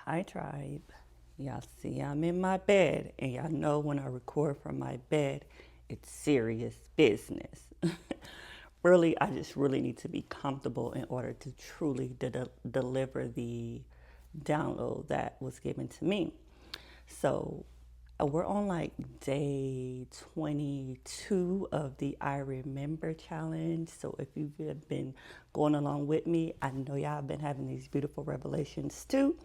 Hi, tribe. Y'all see I'm in my bed, and y'all know when I record from my bed, it's serious business. Really, I just really need to be comfortable in order to truly deliver the download that was given to me. So we're on like day 22 of the I Remember challenge. So if you've been going along with me, I know y'all have been having these beautiful revelations too,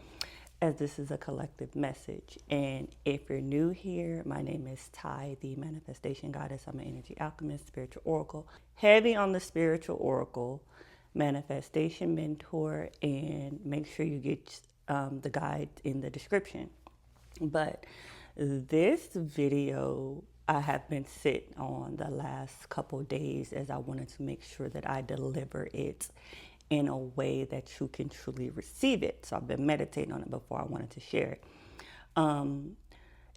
as this is a collective message. And if you're new here, my name is Ty, the manifestation goddess. I'm an energy alchemist, spiritual oracle, heavy on the spiritual oracle, manifestation mentor, and make sure you get the guide in the description. But this video I have been sitting on the last couple days as I wanted to make sure that I deliver it in a way that you can truly receive it. So I've been meditating on it before I wanted to share it.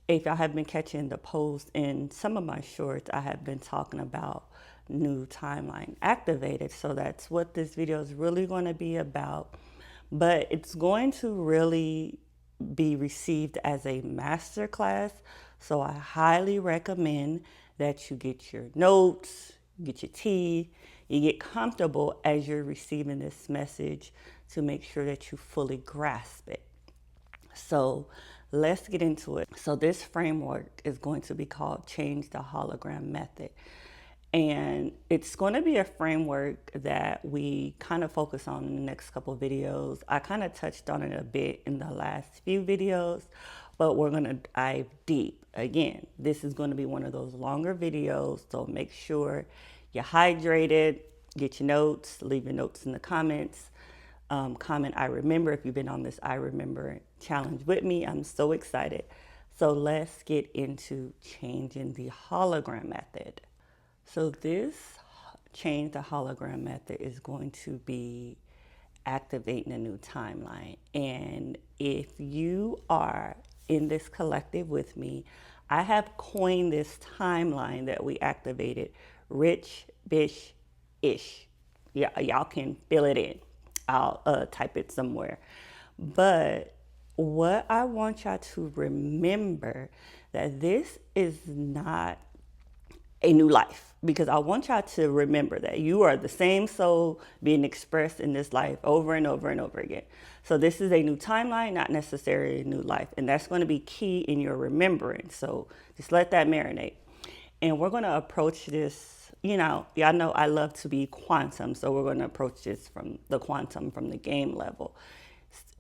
If y'all have been catching the post in some of my shorts, I have been talking about new timeline activated. So that's what this video is really going to be about. But it's going to really be received as a masterclass. So I highly recommend that you get your notes, get your tea, you get comfortable as you're receiving this message to make sure that you fully grasp it. So let's get into it. So this framework is going to be called Change the Hologram Method. And it's going to be a framework that we kind of focus on in the next couple of videos. I kind of touched on it a bit in the last few videos, but we're going to dive deep. Again, this is going to be one of those longer videos, so make sure you're hydrated, get your notes, leave your notes in the comments. Comment I remember if you've been on this I Remember challenge with me. I'm so excited. So let's get into changing the hologram method. So this change the hologram method is going to be activating a new timeline. And if you are in this collective with me, I have coined this timeline that we activated rich, bish, ish. Yeah, y'all can fill it in. I'll type it somewhere. But what I want y'all to remember that this is not a new life, because I want y'all to remember that you are the same soul being expressed in this life over and over and over again. So this is a new timeline, not necessarily a new life. And that's going to be key in your remembrance. So just let that marinate. And we're going to approach this, y'all know I love to be quantum. So we're going to approach this from the quantum, from the game level.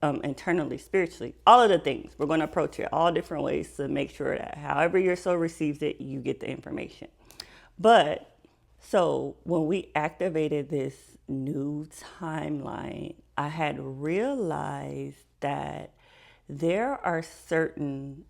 Internally, spiritually, all of the things. We're going to approach it all different ways to make sure that however your soul receives it, you get the information. But so when we activated this new timeline, I had realized that there are certain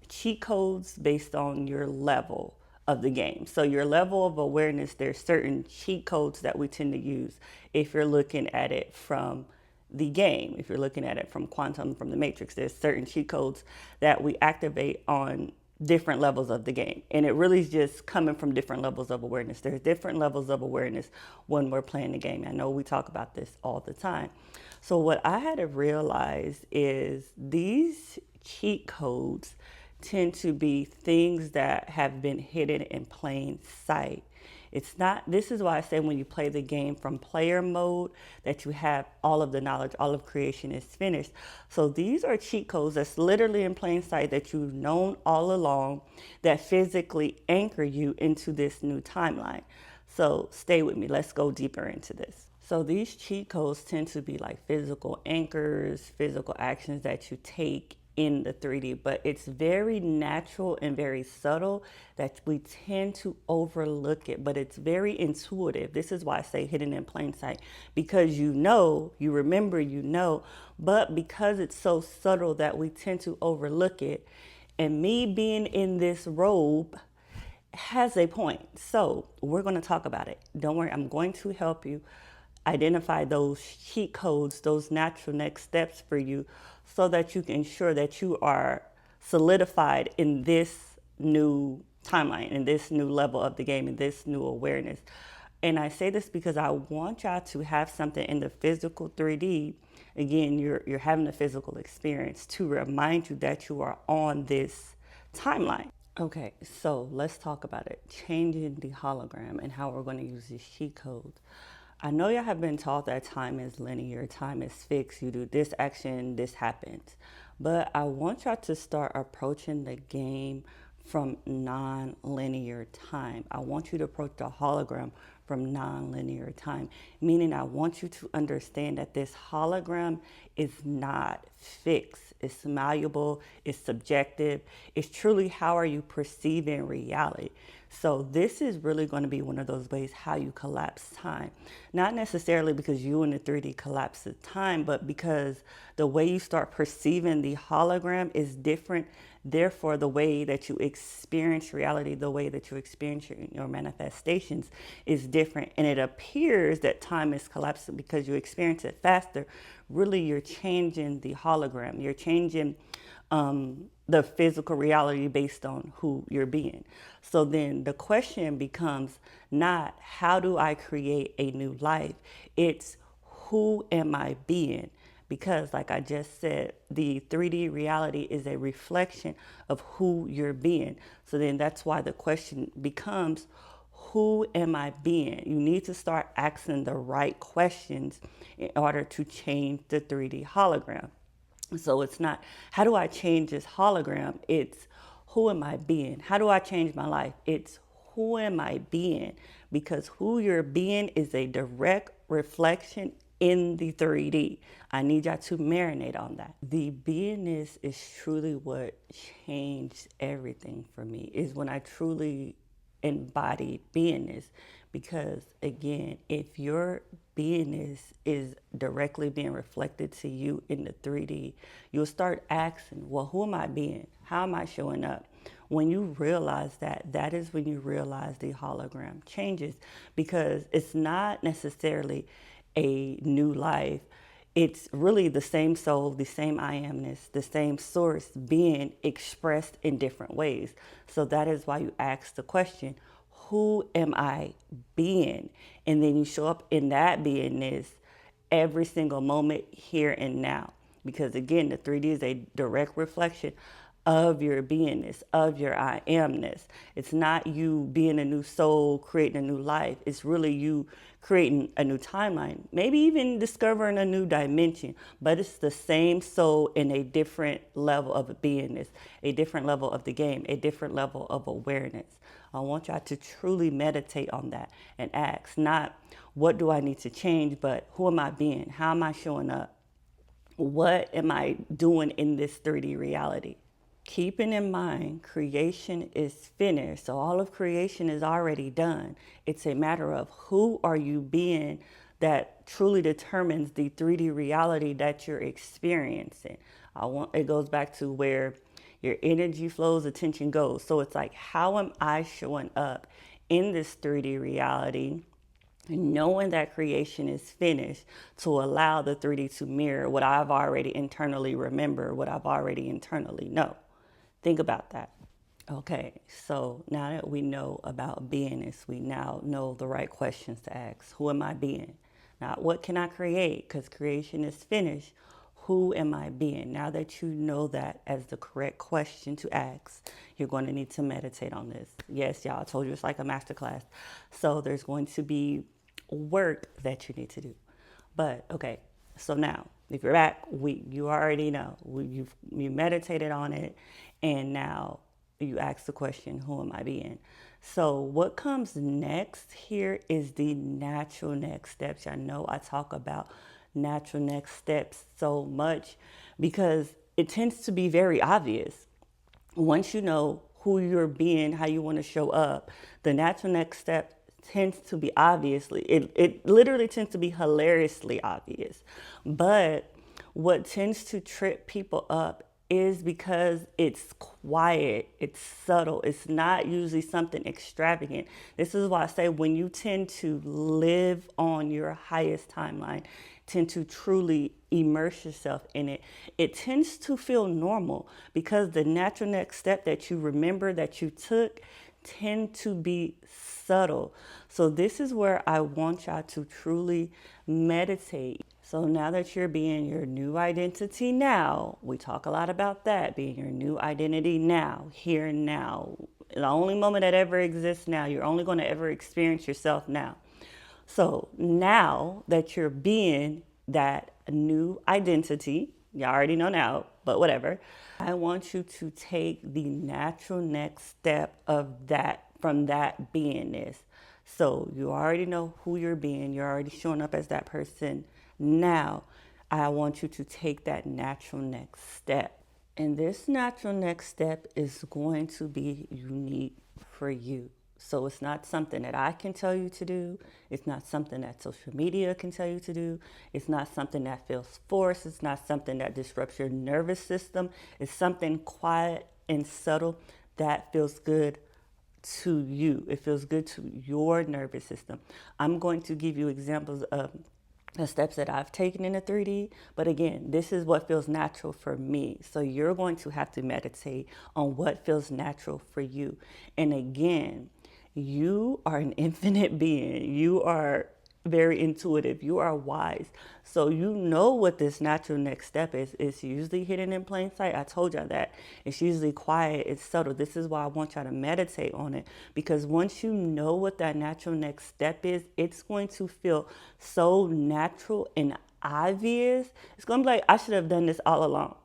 cheat codes based on your level of the game. So your level of awareness, there's certain cheat codes that we tend to use if you're looking at it from the game. If you're looking at it from quantum, from the matrix, there's certain cheat codes that we activate on different levels of the game. And it really is just coming from different levels of awareness. There's different levels of awareness when we're playing the game. I know we talk about this all the time. So what I had to realize is these cheat codes tend to be things that have been hidden in plain sight. It's not, this is why I say when you play the game from player mode, that you have all of the knowledge, all of creation is finished. So these are cheat codes that's literally in plain sight that you've known all along that physically anchor you into this new timeline. So stay with me. Let's go deeper into this. So these cheat codes tend to be like physical anchors, physical actions that you take in the 3D, but it's very natural and very subtle that we tend to overlook it, but it's very intuitive. This is why I say hidden in plain sight, because you remember, but because it's so subtle that we tend to overlook it. And me being in this robe has a point. So we're going to talk about it. Don't worry, I'm going to help you identify those cheat codes, those natural next steps for you, so that you can ensure that you are solidified in this new timeline, in this new level of the game, in this new awareness. And I say this because I want y'all to have something in the physical 3D Again, you're having a physical experience to remind you that you are on this timeline. Okay, so let's talk about it. Changing the hologram and how we're going to use this cheat code. I know y'all have been taught that time is linear, time is fixed. You do this action, this happens. But I want y'all to start approaching the game from non-linear time. I want you to approach the hologram from non-linear time, meaning I want you to understand that this hologram is not fixed. It's malleable, it's subjective. It's truly how are you perceiving reality. So this is really going to be one of those ways how you collapse time. Not necessarily because you in the 3D collapse the time, but because the way you start perceiving the hologram is different. Therefore, the way that you experience reality, the way that you experience your manifestations is different. And it appears that time is collapsing because you experience it faster. Really, you're changing the hologram. You're changing the physical reality based on who you're being. So then the question becomes not how do I create a new life? It's who am I being? Because like I just said, the 3D reality is a reflection of who you're being. So then that's why the question becomes, who am I being? You need to start asking the right questions in order to change the 3D hologram. So it's not, how do I change this hologram? It's, who am I being? How do I change my life? It's, who am I being? Because who you're being is a direct reflection in the 3D. I need y'all to marinate on that. The beingness is truly what changed everything for me, is when I truly embodied beingness. Because again, if your beingness is directly being reflected to you in the 3D, you'll start asking, well, who am I being? How am I showing up? When you realize that, that is when you realize the hologram changes, because it's not necessarily a new life. It's really the same soul, the same I amness, the same source being expressed in different ways. So that is why you ask the question, who am I being? And then you show up in that beingness every single moment here and now. Because again, the 3D is a direct reflection of your beingness, of your I amness. It's not you being a new soul, creating a new life. It's really you creating a new timeline, maybe even discovering a new dimension, but it's the same soul in a different level of beingness, a different level of the game, a different level of awareness. I want y'all to truly meditate on that and ask, not what do I need to change, but who am I being? How am I showing up? What am I doing in this 3D reality? Keeping in mind, creation is finished. So all of creation is already done. It's a matter of who are you being that truly determines the 3D reality that you're experiencing. It goes back to where your energy flows, attention goes. So it's like, how am I showing up in this 3D reality, knowing that creation is finished, to allow the 3D to mirror what I've already internally remember, what I've already internally know. Think about that. Okay, so now that we know about beingness, we now know the right questions to ask. Who am I being? Not what can I create, because creation is finished. Who am I being? Now that you know that as the correct question to ask, you're going to need to meditate on this. Yes, y'all, I told you it's like a masterclass. So there's going to be work that you need to do. But okay, so now if you're back, you already know. You meditated on it, and now you ask the question, who am I being? So what comes next here is the natural next steps. I know I talk about natural next steps so much because it tends to be very obvious. Once you know who you're being, how you want to show up, the natural next step tends to be it literally tends to be hilariously obvious. But what tends to trip people up is because it's quiet, it's subtle, it's not usually something extravagant. This is why I say when you tend to live on your highest timeline, tend to truly immerse yourself in it, it tends to feel normal because the natural next step that you remember that you took tend to be subtle. So this is where I want y'all to truly meditate. So now that you're being your new identity now, we talk a lot about that, being your new identity now, here and now. The only moment that ever exists now, you're only going to ever experience yourself now. So now that you're being that new identity, you already know now, but whatever, I want you to take the natural next step of that from that beingness. So you already know who you're being, you're already showing up as that person. Now, I want you to take that natural next step. And this natural next step is going to be unique for you. So it's not something that I can tell you to do. It's not something that social media can tell you to do. It's not something that feels forced. It's not something that disrupts your nervous system. It's something quiet and subtle that feels good to you. It feels good to your nervous system. I'm going to give you examples of the steps that I've taken in the 3D. But again, this is what feels natural for me. So you're going to have to meditate on what feels natural for you. And again, you are an infinite being. You are very intuitive. You are wise. So you know what this natural next step is. It's usually hidden in plain sight. I told y'all that. It's usually quiet. It's subtle. This is why I want y'all to meditate on it. Because once you know what that natural next step is, it's going to feel so natural and obvious. It's going to be like, I should have done this all along.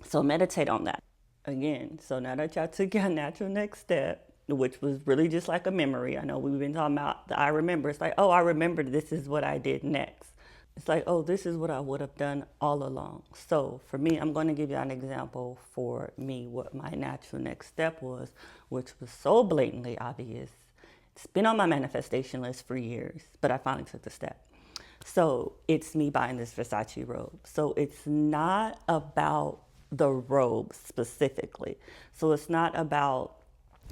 So meditate on that. Again, so now that y'all took your natural next step, which was really just like a memory. I know we've been talking about the I remember. It's like, oh, I remember this is what I did next. It's like, oh, this is what I would have done all along. So for me, I'm going to give you an example for me, what my natural next step was, which was so blatantly obvious. It's been on my manifestation list for years, but I finally took the step. So it's me buying this Versace robe. So it's not about the robe specifically. So it's not about,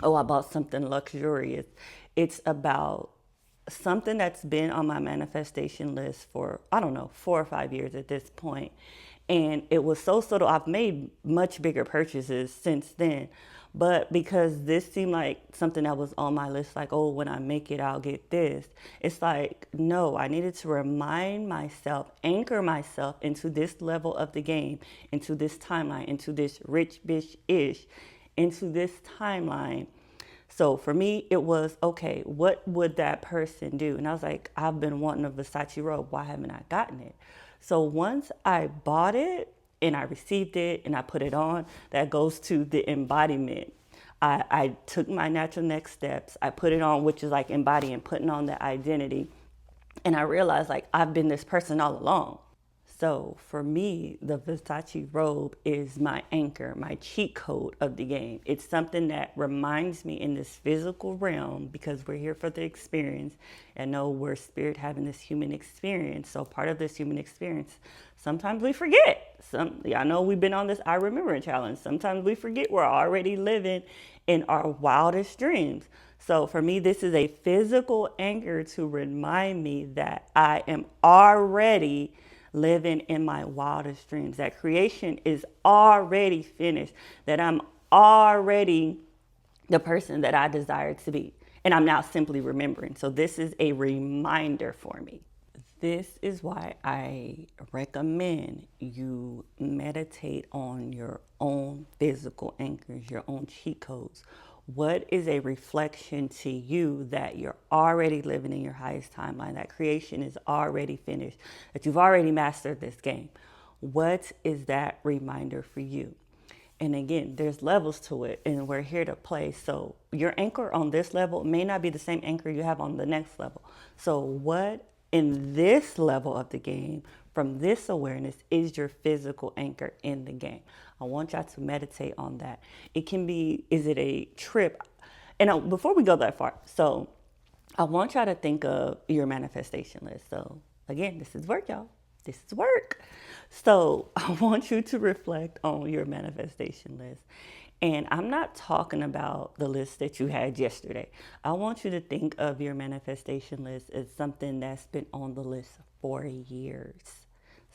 oh, I bought something luxurious. It's about something that's been on my manifestation list for, I don't know, 4 or 5 years at this point. And it was so subtle. I've made much bigger purchases since then. But because this seemed like something that was on my list, like, oh, when I make it, I'll get this. It's like, no, I needed to remind myself, anchor myself into this level of the game, into this timeline, into this rich bitch-ish, into this timeline. So for me, it was, okay, what would that person do? And I was like, I've been wanting a Versace robe. Why haven't I gotten it? So once I bought it and I received it and I put it on, that goes to the embodiment. I took my natural next steps. I put it on, which is like embodying, putting on the identity. And I realized like I've been this person all along. So for me, the Versace robe is my anchor, my cheat code of the game. It's something that reminds me in this physical realm, because we're here for the experience. And know we're spirit having this human experience. So part of this human experience, sometimes we forget. I know we've been on this I remember challenge. Sometimes we forget we're already living in our wildest dreams. So for me, this is a physical anchor to remind me that I am already living in my wildest dreams, that creation is already finished, that I'm already the person that I desire to be. And I'm now simply remembering. So this is a reminder for me. This is why I recommend you meditate on your own physical anchors, your own cheat codes. What is a reflection to you that you're already living in your highest timeline, that creation is already finished, that you've already mastered this game? What is that reminder for you? And again, there's levels to it, and we're here to play. So your anchor on this level may not be the same anchor you have on the next level. So what in this level of the game, from this awareness, is your physical anchor in the game? I want y'all to meditate on that. It can be, is it a trip? And before we go that far, so I want y'all to think of your manifestation list. So again, this is work, y'all. This is work. So I want you to reflect on your manifestation list. And I'm not talking about the list that you had yesterday. I want you to think of your manifestation list as something that's been on the list for years.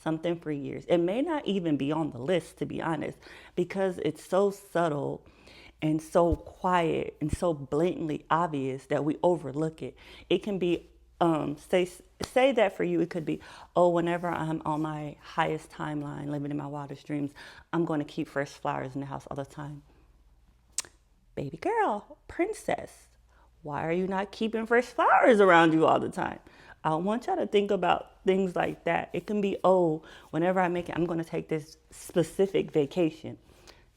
Something for years. It may not even be on the list, to be honest, because it's so subtle and so quiet and so blatantly obvious that we overlook it. It can be say that for you, it could be, oh, whenever I'm on my highest timeline, living in my wildest dreams, I'm going to keep fresh flowers in the house all the time. Baby girl, princess, why are you not keeping fresh flowers around you all the time? I want y'all to think about things like that. It can be, oh, whenever I make it, I'm going to take this specific vacation.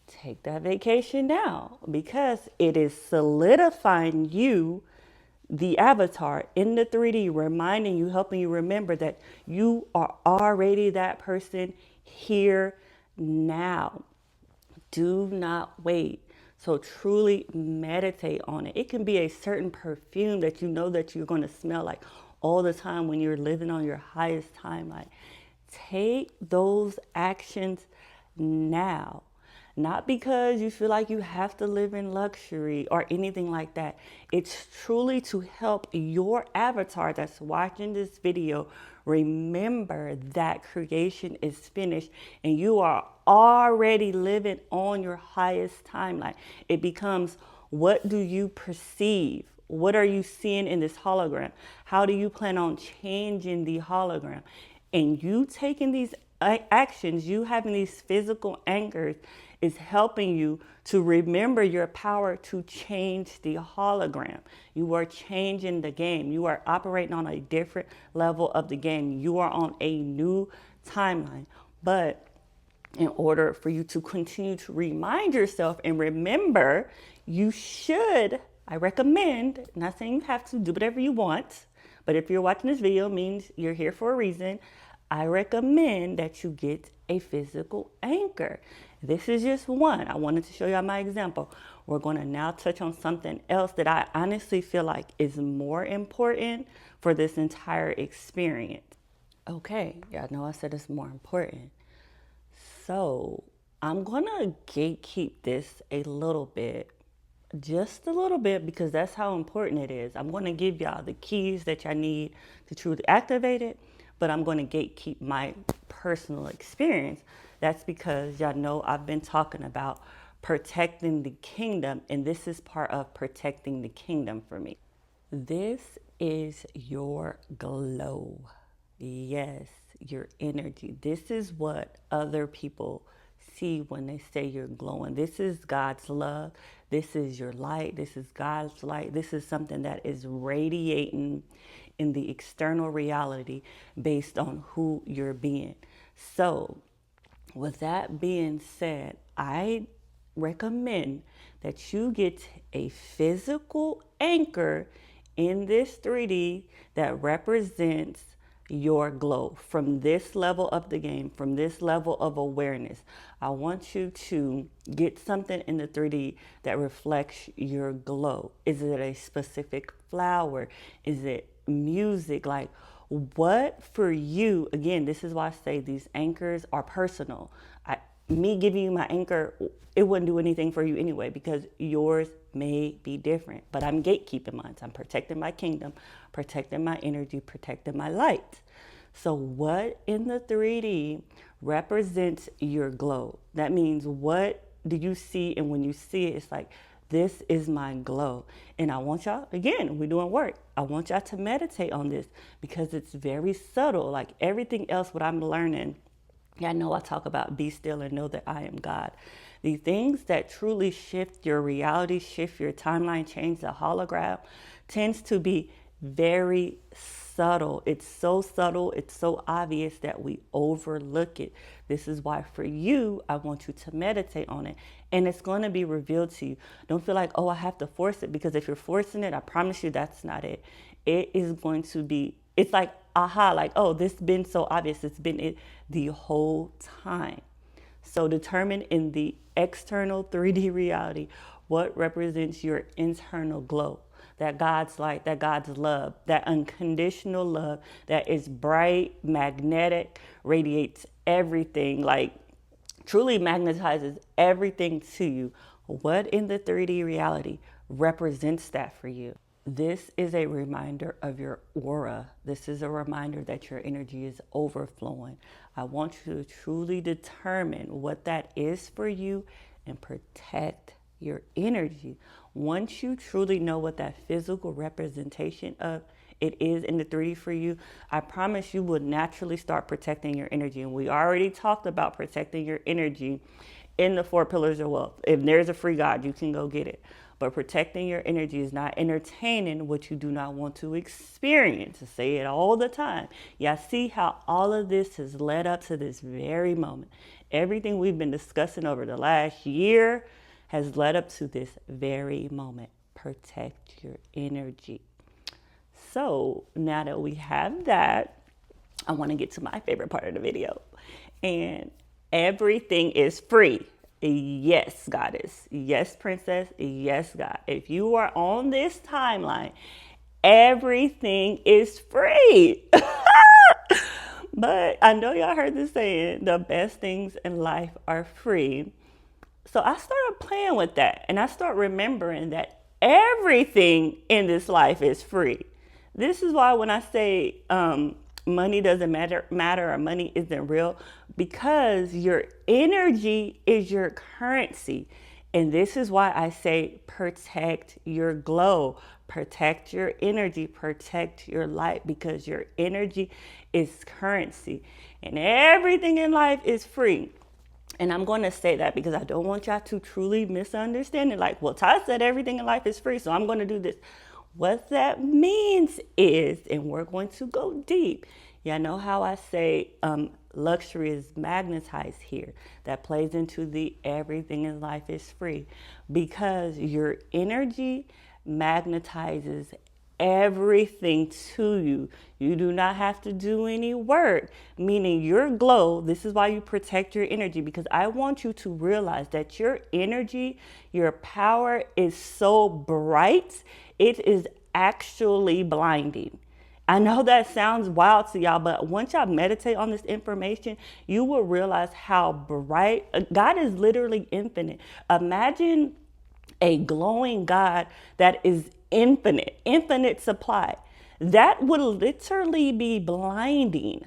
Take that vacation now, because it is solidifying you, the avatar in the 3D, reminding you, helping you remember that you are already that person here now. Do not wait. So truly meditate on it. It can be a certain perfume that you know that you're going to smell like all the time when you're living on your highest timeline. Take those actions now. Not because you feel like you have to live in luxury or anything like that. It's truly to help your avatar that's watching this video remember that creation is finished and you are already living on your highest timeline. It becomes, what do you perceive? What are you seeing in this hologram? How do you plan on changing the hologram? And you taking these actions, you having these physical anchors, is helping you to remember your power to change the hologram. You are changing the game. You are operating on a different level of the game. You are on a new timeline. But in order for you to continue to remind yourself and remember, you should, I recommend, not saying you have to, do whatever you want, but if you're watching this video, it means you're here for a reason. I recommend that you get a physical anchor. This is just one. I wanted to show y'all my example. We're going to now touch on something else that I honestly feel like is more important for this entire experience. Okay, y'all know I said it's more important. So I'm going to gatekeep this a little bit, just a little bit, because that's how important it is. I'm going to give y'all the keys that y'all need to truly activate it, but I'm going to gatekeep my personal experience. That's because y'all know I've been talking about protecting the kingdom, and this is part of protecting the kingdom for me. This is your glow. Yes, your energy. This is what other people see when they say you're glowing. This is God's love. This is your light. This is God's light. This is something that is radiating in the external reality based on who you're being. So, with that being said, I recommend that you get a physical anchor in this 3D that represents your glow from this level of the game, from this level of awareness. I want you to get something in the 3D that reflects your glow. Is it a specific flower? Is it music? Like, what for you? Again, this is why I say these anchors are personal. Me giving you my anchor, it wouldn't do anything for you anyway, because yours may be different. But I'm gatekeeping mine. I'm protecting my kingdom, protecting my energy, protecting my light. So what in the 3D represents your glow? That means, what do you see? And when you see it, it's like, this is my glow. And I want y'all, again, we're doing work. I want y'all to meditate on this because it's very subtle. Like everything else, what I'm learning, I know I talk about be still and know that I am God. The things that truly shift your reality, shift your timeline, change the hologram, tends to be very subtle. It's so subtle, it's so obvious that we overlook it. This is why for you, I want you to meditate on it. And it's going to be revealed to you. Don't feel like, oh, I have to force it, because if you're forcing it, I promise you that's not it. It is going to be, it's like, aha, like, oh, this has been so obvious. It's been it the whole time. So determine in the external 3D reality what represents your internal glow. That God's light, that God's love, that unconditional love that is bright, magnetic, radiates everything, like truly magnetizes everything to you. What in the 3D reality represents that for you? This is a reminder of your aura. This is a reminder that your energy is overflowing. I want you to truly determine what that is for you and protect your energy. Once you truly know what that physical representation of It is in the 3D for you. I promise you will naturally start protecting your energy. And we already talked about protecting your energy in the 4 pillars of wealth. If there's a free guide, you can go get it. But protecting your energy is not entertaining what you do not want to experience. I say it all the time. Y'all see how all of this has led up to this very moment. Everything we've been discussing over the last year has led up to this very moment. Protect your energy. So now that we have that, I want to get to my favorite part of the video. And everything is free. Yes, goddess. Yes, princess. Yes, God. If you are on this timeline, everything is free. But I know y'all heard this saying, the best things in life are free. So I started playing with that, and I started remembering that everything in this life is free. This is why when I say money doesn't matter or money isn't real, because your energy is your currency. And this is why I say protect your glow, protect your energy, protect your light, because your energy is currency. And everything in life is free. And I'm going to say that because I don't want y'all to truly misunderstand it. Like, well, Ty said everything in life is free, so I'm going to do this. What that means is, and we're going to go deep. Y'all know how I say luxury is magnetized here. That plays into the everything in life is free, because your energy magnetizes everything to you. You do not have to do any work, meaning your glow. This is why you protect your energy, because I want you to realize that your energy, your power is so bright, it is actually blinding. I know that sounds wild to y'all, but once y'all meditate on this information, you will realize how bright. God is literally infinite. Imagine a glowing God that is infinite supply. That would literally be blinding.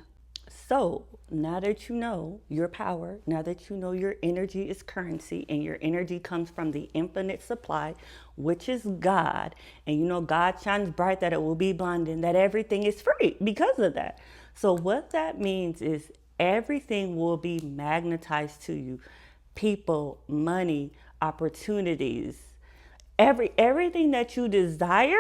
So now that you know your power, now that you know your energy is currency, and your energy comes from the infinite supply, which is God, and you know God shines bright, that it will be blinding, that everything is free because of that. So what that means is everything will be magnetized to you. People, money, opportunities, everything that you desire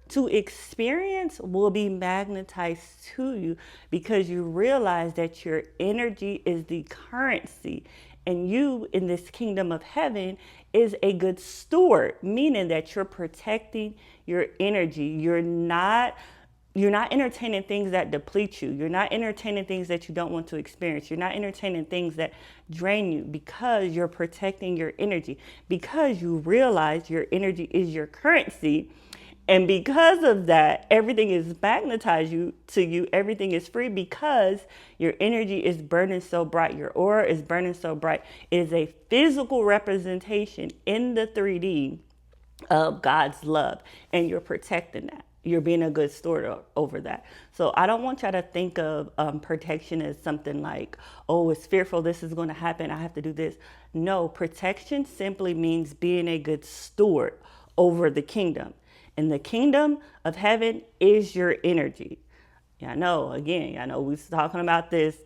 to experience will be magnetized to you, because you realize that your energy is the currency, and you in this kingdom of heaven is a good steward, meaning that you're protecting your energy. You're not entertaining things that deplete you. You're not entertaining things that you don't want to experience. You're not entertaining things that drain you, because you're protecting your energy, because you realize your energy is your currency. And because of that, everything is magnetized to you. Everything is free because your energy is burning so bright. Your aura is burning so bright. It is a physical representation in the 3D of God's love, and you're protecting that. You're being a good steward over that. So I don't want y'all to think of protection as something like, oh, it's fearful, this is going to happen, I have to do this. No, protection simply means being a good steward over the kingdom. And the kingdom of heaven is your energy. Yeah, I know, again, I know we was talking about this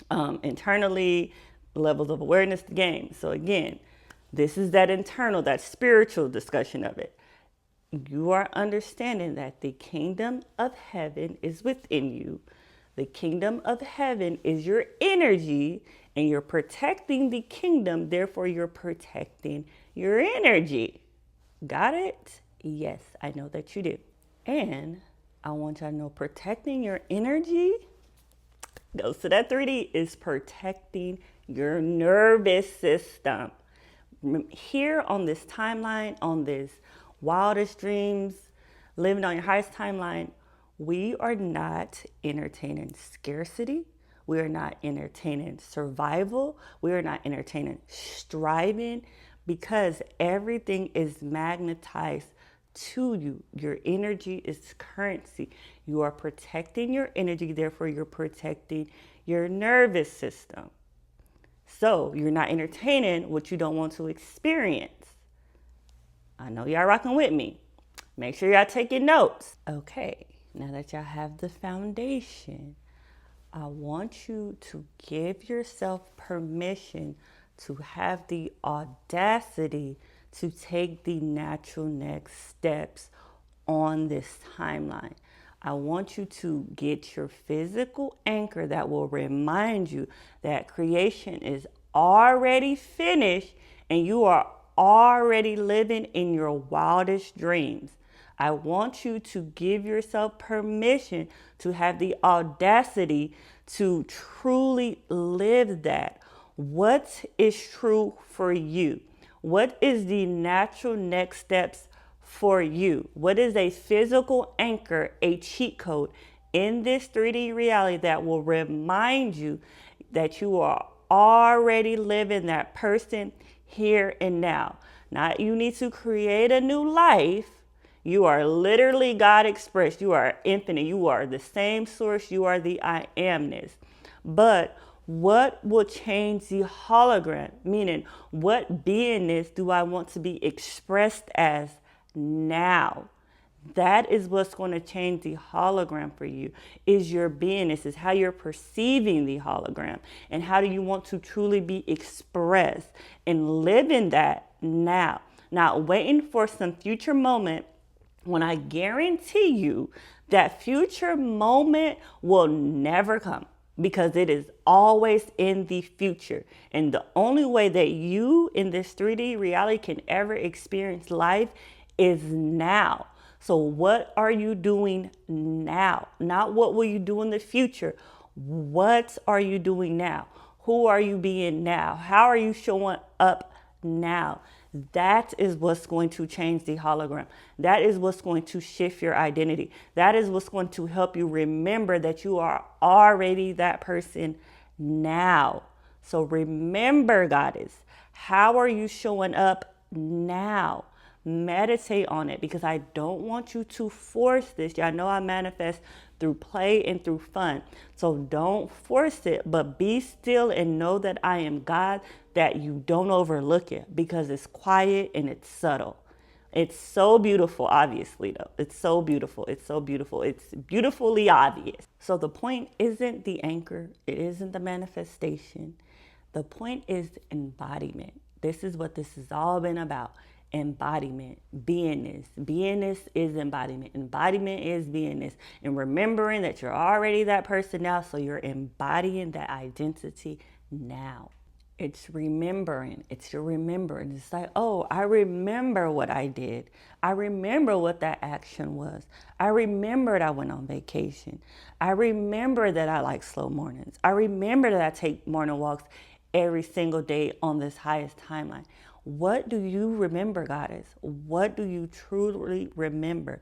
internally, levels of awareness, the game. So again, this is that internal, that spiritual discussion of it. You are understanding that the kingdom of heaven is within you. The kingdom of heaven is your energy, and you're protecting the kingdom. Therefore, you're protecting your energy. Got it? Yes, I know that you do. And I want y'all to know, protecting your energy goes to that 3D, is protecting your nervous system. Here on this timeline, on this wildest dreams, living on your highest timeline, we are not entertaining scarcity. We are not entertaining survival. We are not entertaining striving, because everything is magnetized to you. Your energy is currency. You are protecting your energy, therefore you're protecting your nervous system. So you're not entertaining what you don't want to experience. I know y'all rocking with me. Make sure y'all taking notes. Okay, Now that y'all have the foundation, I want you to give yourself permission to have the audacity to take the natural next steps on this timeline. I want you to get your physical anchor that will remind you that creation is already finished and you are already living in your wildest dreams. I want you to give yourself permission to have the audacity to truly live that. What is true for you? What is the natural next steps for you? What is a physical anchor, a cheat code in this 3D reality that will remind you that you are already living that person here and now? Not you need to create a new life. You are literally God expressed. You are infinite. You are the same source. You are the I amness. But what will change the hologram? Meaning, what beingness do I want to be expressed as now? That is what's going to change the hologram for you, is your beingness, is how you're perceiving the hologram, and how do you want to truly be expressed and live in that now. Not waiting for some future moment when I guarantee you that future moment will never come, because it is always in the future. And the only way that you in this 3D reality can ever experience life is now. So what are you doing now? Not what will you do in the future. What are you doing now? Who are you being now? How are you showing up now? That is what's going to change the hologram. That is what's going to shift your identity. That is what's going to help you remember that you are already that person now. So remember, Goddess, how are you showing up now? Meditate on it, because I don't want you to force this. Y'all know I manifest through play and through fun. So don't force it, but be still and know that I am God, that you don't overlook it, because it's quiet and it's subtle. It's so beautiful, obviously, though. It's so beautiful. It's so beautiful. It's beautifully obvious. So the point isn't the anchor. It isn't the manifestation. The point is embodiment. This is what this has all been about. Embodiment, beingness. Beingness is embodiment. Embodiment is beingness. And remembering that you're already that person now, so you're embodying that identity now. It's remembering. It's your remembering. It's like, oh, I remember what I did. I remember what that action was. I remembered I went on vacation. I remember that I like slow mornings. I remember that I take morning walks every single day on this highest timeline. What do you remember, Goddess? What do you truly remember?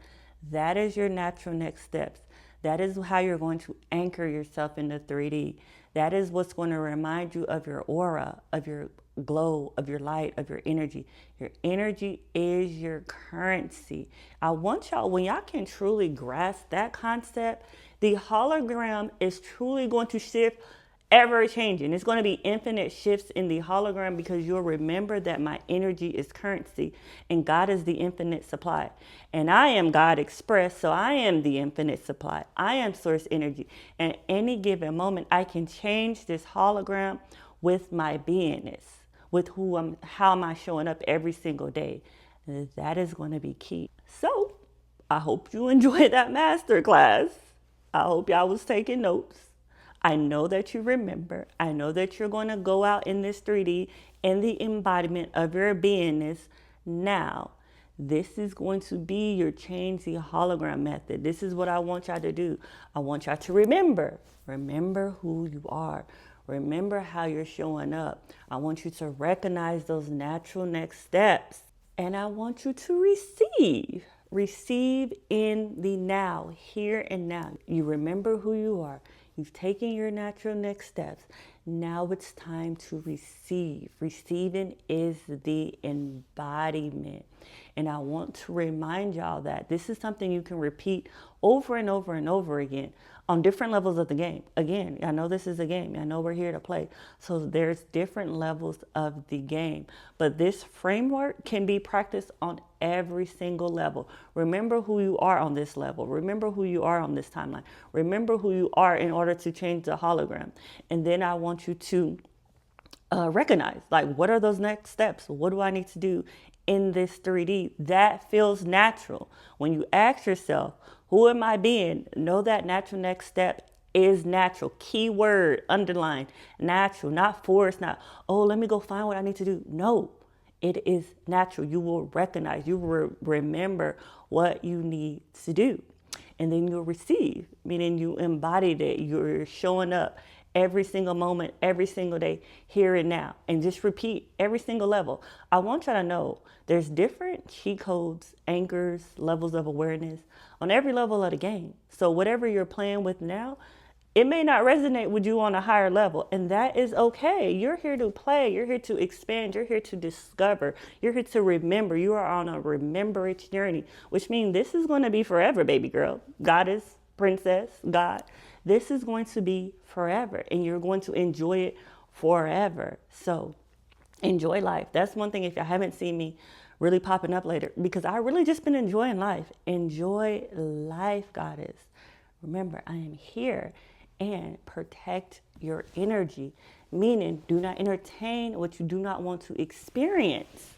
That is your natural next steps. That is how you're going to anchor yourself into 3D. That is what's going to remind you of your aura, of your glow, of your light, of your energy. Your energy is your currency. I want y'all, when y'all can truly grasp that concept, the hologram is truly going to shift, ever changing. It's going to be infinite shifts in the hologram, because you'll remember that my energy is currency and God is the infinite supply. And I am God express, so I am the infinite supply. I am source energy. And at any given moment, I can change this hologram with my beingness, with how am I showing up every single day. That is going to be key. So I hope you enjoyed that masterclass. I hope y'all was taking notes. I know that you remember. I know that you're going to go out in this 3D in the embodiment of your beingness now. This is going to be your change the hologram method. This is what I want y'all to do. I want y'all to remember. Remember who you are. Remember how you're showing up. I want you to recognize those natural next steps. And I want you to receive. Receive in the now, here and now. You remember who you are. You've taken your natural next steps. Now it's time to receive. Receiving is the embodiment. And I want to remind y'all that this is something you can repeat over and over and over again on different levels of the game. Again, I know this is a game. I know we're here to play. So there's different levels of the game. But this framework can be practiced on every single level. Remember who you are on this level. Remember who you are on this timeline. Remember who you are in order to change the hologram. And then I want you to recognize, like, what are those next steps? What do I need to do in this 3D? That feels natural. When you ask yourself, who am I being? Know that natural next step is natural. Keyword, underline, natural, not forced, not, oh, let me go find what I need to do. No, it is natural. You will recognize, you will remember what you need to do. And then you'll receive, meaning you embodied it. You're showing up every single moment, every single day, here and now. And just repeat every single level. I want you to know there's different cheat codes, anchors, levels of awareness on every level of the game. So whatever you're playing with now, it may not resonate with you on a higher level, and that is okay. You're here to play. You're here to expand. You're here to discover. You're here to remember. You are on a remembrance journey, which means this is going to be forever, baby girl, goddess, princess, God. This is going to be forever, and you're going to enjoy it forever. So enjoy life. That's one thing, if you haven't seen me really popping up later, because I really just been enjoying life. Enjoy life, goddess. Remember, I am here. And protect your energy, meaning do not entertain what you do not want to experience.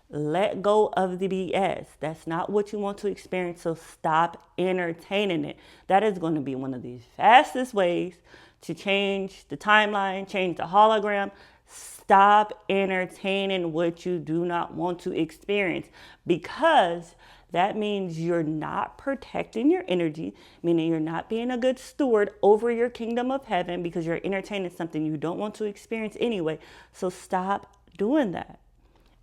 Let go of the BS. That's not what you want to experience, so stop entertaining it. That is going to be one of the fastest ways to change the timeline, change the hologram. Stop entertaining what you do not want to experience, because that means you're not protecting your energy, meaning you're not being a good steward over your kingdom of heaven, because you're entertaining something you don't want to experience anyway. So stop doing that.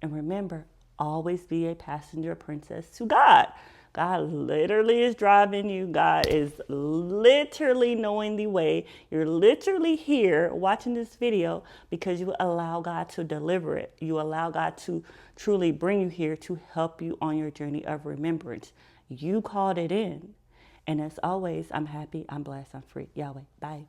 And remember, always be a passenger princess to God. God literally is driving you. God is literally knowing the way. You're literally here watching this video because you allow God to deliver it. You allow God to truly bring you here to help you on your journey of remembrance. You called it in. And as always, I'm happy, I'm blessed, I'm free. Yahweh, bye.